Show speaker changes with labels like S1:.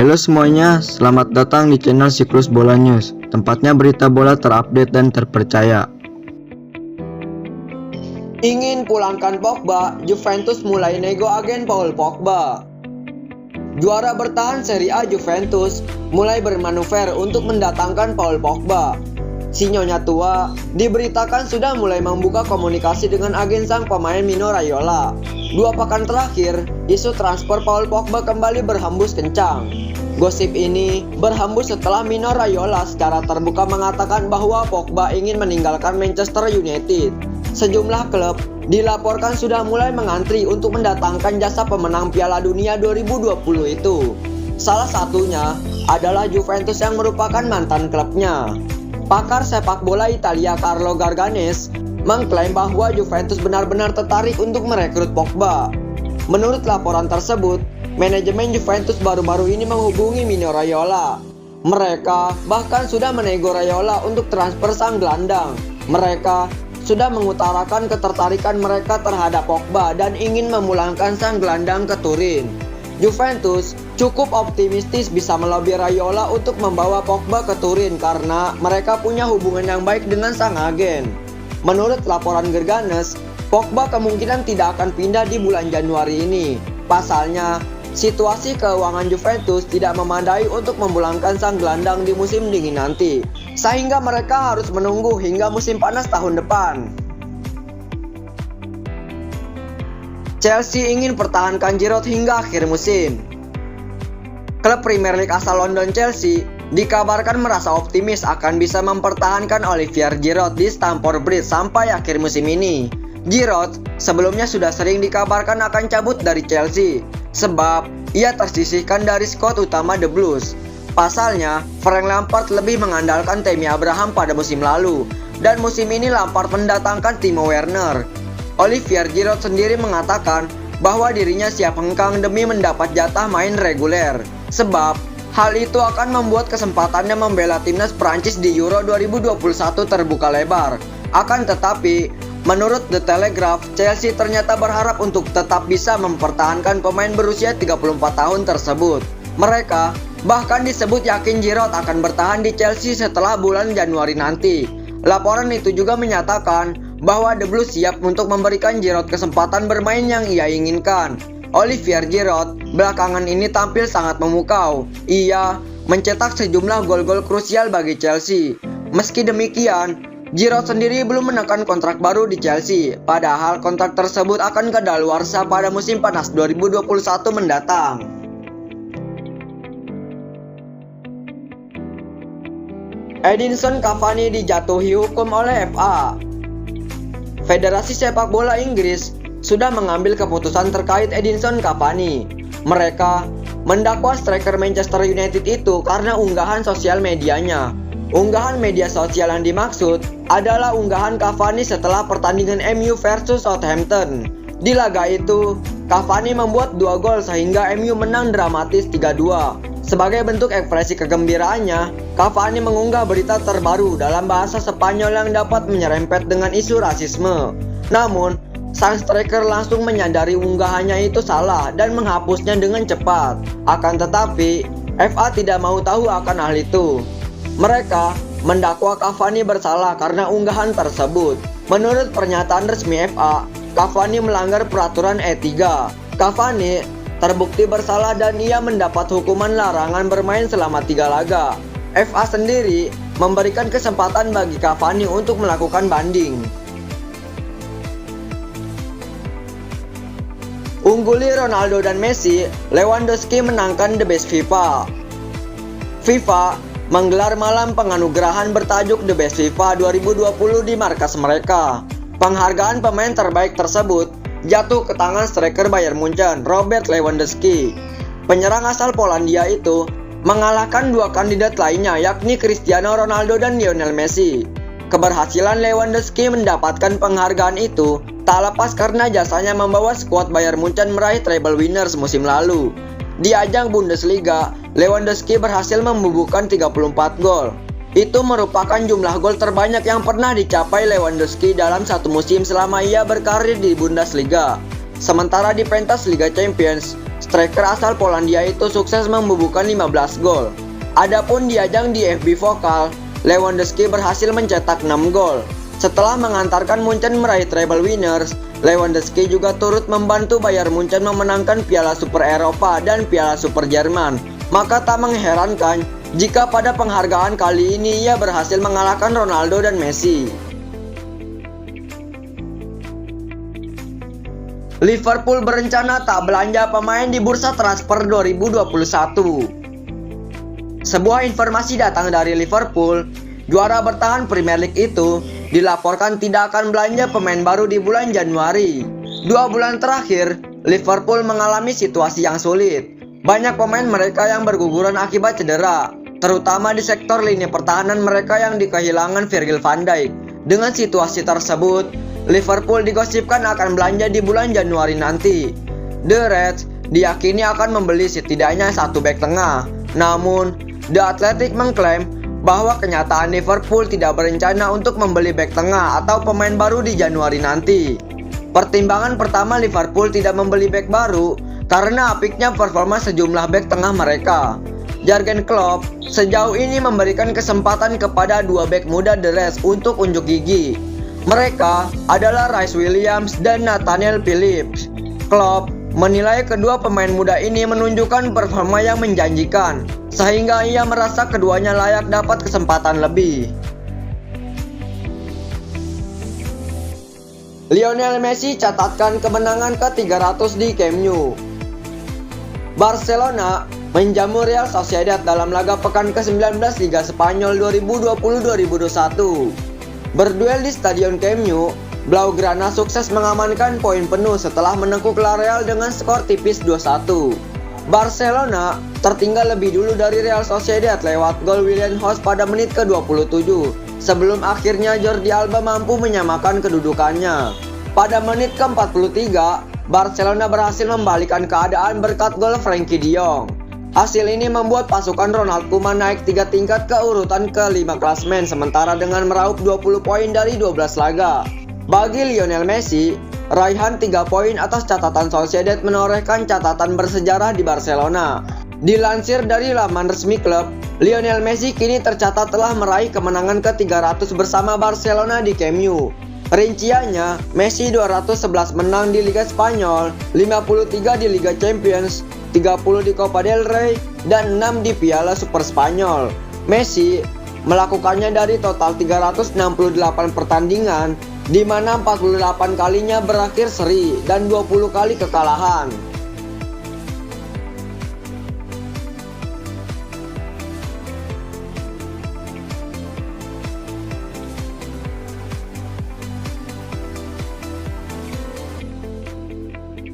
S1: Halo semuanya, selamat datang di channel Siklus Bola News, tempatnya berita bola terupdate dan terpercaya.
S2: Ingin pulangkan Pogba, Juventus mulai nego agen Paul Pogba. Juara bertahan Serie A Juventus mulai bermanuver untuk mendatangkan Paul Pogba. Si Nyonya tua diberitakan sudah mulai membuka komunikasi dengan agen sang pemain Mino Raiola. 2 pekan terakhir, isu transfer Paul Pogba kembali berhembus kencang. Gosip ini berhembus setelah Mino Raiola secara terbuka mengatakan bahwa Pogba ingin meninggalkan Manchester United. Sejumlah klub dilaporkan sudah mulai mengantri untuk mendatangkan jasa pemenang Piala Dunia 2020 itu. Salah satunya adalah Juventus yang merupakan mantan klubnya. Pakar sepak bola Italia Carlo Garganes mengklaim bahwa Juventus benar-benar tertarik untuk merekrut Pogba. Menurut laporan tersebut, manajemen Juventus baru-baru ini menghubungi Mino Raiola. Mereka bahkan sudah menego Raiola untuk transfer sang gelandang. Mereka sudah mengutarakan ketertarikan mereka terhadap Pogba dan ingin memulangkan sang gelandang ke Turin. Juventus cukup optimistis bisa melobi Raiola untuk membawa Pogba ke Turin karena mereka punya hubungan yang baik dengan sang agen. Menurut laporan Garganes, Pogba kemungkinan tidak akan pindah di bulan Januari ini. Pasalnya, situasi keuangan Juventus tidak memadai untuk memulangkan sang gelandang di musim dingin nanti, sehingga mereka harus menunggu hingga musim panas tahun depan. Chelsea ingin pertahankan Giroud hingga akhir musim. Klub Premier League asal London Chelsea dikabarkan merasa optimis akan bisa mempertahankan Olivier Giroud di Stamford Bridge sampai akhir musim ini. Giroud sebelumnya sudah sering dikabarkan akan cabut dari Chelsea sebab ia tersisihkan dari skuad utama The Blues. Pasalnya, Frank Lampard lebih mengandalkan Tammy Abraham pada musim lalu, dan musim ini Lampard mendatangkan Timo Werner. Olivier Giroud sendiri mengatakan bahwa dirinya siap hengkang demi mendapat jatah main reguler, sebab hal itu akan membuat kesempatannya membela timnas Prancis di Euro 2021 terbuka lebar. Akan tetapi, menurut The Telegraph, Chelsea ternyata berharap untuk tetap bisa mempertahankan pemain berusia 34 tahun tersebut. Mereka bahkan disebut yakin Giroud akan bertahan di Chelsea setelah bulan Januari nanti. Laporan itu juga menyatakan bahwa The Blues siap untuk memberikan Giroud kesempatan bermain yang ia inginkan. Olivier Giroud belakangan ini tampil sangat memukau. Ia mencetak sejumlah gol-gol krusial bagi Chelsea. Meski demikian, Giroud sendiri belum menekan kontrak baru di Chelsea, padahal kontrak tersebut akan kadaluarsa pada musim panas 2021 mendatang. Edinson Cavani dijatuhi hukum oleh FA. Federasi Sepak Bola Inggris sudah mengambil keputusan terkait Edinson Cavani. Mereka mendakwa striker Manchester United itu karena unggahan sosial medianya. Unggahan media sosial yang dimaksud adalah unggahan Cavani setelah pertandingan MU versus Southampton. Di laga itu, Cavani membuat 2 gol sehingga MU menang dramatis 3-2. Sebagai bentuk ekspresi kegembiraannya, Cavani mengunggah berita terbaru dalam bahasa Spanyol yang dapat menyerempet dengan isu rasisme. Namun, sang striker langsung menyadari unggahannya itu salah dan menghapusnya dengan cepat. Akan tetapi, FA tidak mau tahu akan hal itu. Mereka mendakwa Cavani bersalah karena unggahan tersebut. Menurut pernyataan resmi FA, Cavani melanggar peraturan E3. Cavani terbukti bersalah dan ia mendapat hukuman larangan bermain selama 3 laga. FA sendiri memberikan kesempatan bagi Cavani untuk melakukan banding. Ungguli Ronaldo dan Messi, Lewandowski menangkan The Best FIFA. FIFA menggelar malam penganugerahan bertajuk The Best FIFA 2020 di markas mereka. Penghargaan pemain terbaik tersebut jatuh ke tangan striker Bayern Munchen, Robert Lewandowski. Penyerang asal Polandia itu mengalahkan 2 kandidat lainnya, yakni Cristiano Ronaldo dan Lionel Messi. Keberhasilan Lewandowski mendapatkan penghargaan itu tak lepas karena jasanya membawa skuad Bayern Munchen meraih treble winners musim lalu. Di ajang Bundesliga, Lewandowski berhasil membubuhkan 34 gol. Itu merupakan jumlah gol terbanyak yang pernah dicapai Lewandowski dalam satu musim selama ia berkarir di Bundesliga. Sementara di pentas Liga Champions, striker asal Polandia itu sukses membubuhkan 15 gol. Adapun di ajang DFB Pokal, Lewandowski berhasil mencetak 6 gol. Setelah mengantarkan Munchen meraih treble winners, Lewandowski juga turut membantu Bayern Munchen memenangkan Piala Super Eropa dan Piala Super Jerman. Maka tak mengherankan jika pada penghargaan kali ini ia berhasil mengalahkan Ronaldo dan Messi. Liverpool berencana tak belanja pemain di bursa transfer 2021. Sebuah informasi datang dari Liverpool, juara bertahan Premier League itu dilaporkan tidak akan belanja pemain baru di bulan Januari. 2 bulan terakhir, Liverpool mengalami situasi yang sulit. Banyak pemain mereka yang berguguran akibat cedera, terutama di sektor lini pertahanan mereka yang kehilangan Virgil van Dijk. Dengan situasi tersebut, Liverpool digosipkan akan belanja di bulan Januari nanti. The Reds diyakini akan membeli setidaknya 1 bek tengah. Namun, The Athletic mengklaim bahwa kenyataan Liverpool tidak berencana untuk membeli bek tengah atau pemain baru di Januari nanti. Pertimbangan pertama Liverpool tidak membeli bek baru karena apiknya performa sejumlah bek tengah mereka. Jurgen Klopp sejauh ini memberikan kesempatan kepada 2 bek muda The Reds untuk unjuk gigi. Mereka adalah Rhys Williams dan Nathaniel Phillips. Klopp menilai kedua pemain muda ini menunjukkan performa yang menjanjikan, sehingga ia merasa keduanya layak dapat kesempatan lebih. Lionel Messi catatkan kemenangan ke-300 di Camp Nou. Barcelona menjamu Real Sociedad dalam laga pekan ke-19 Liga Spanyol 2020-2021. Berduel di Stadion Camp Nou, Blaugrana sukses mengamankan poin penuh setelah menekuk La Real dengan skor tipis 2-1. Barcelona tertinggal lebih dulu dari Real Sociedad lewat gol Willian Hoss pada menit ke-27, sebelum akhirnya Jordi Alba mampu menyamakan kedudukannya. Pada menit ke-43, Barcelona berhasil membalikkan keadaan berkat gol Frenkie de Jong. Hasil ini membuat pasukan Ronald Koeman naik 3 tingkat ke urutan ke-5 klasemen sementara dengan meraup 20 poin dari 12 laga. Bagi Lionel Messi, raihan 3 poin atas catatan Sociedad menorehkan catatan bersejarah di Barcelona. Dilansir dari laman resmi klub, Lionel Messi kini tercatat telah meraih kemenangan ke-300 bersama Barcelona di Camp Nou. Rinciannya, Messi 211 menang di Liga Spanyol, 53 di Liga Champions, 30 di Copa del Rey, dan 6 di Piala Super Spanyol. Messi melakukannya dari total 368 pertandingan, di mana 48 kalinya berakhir seri dan 20 kali kekalahan.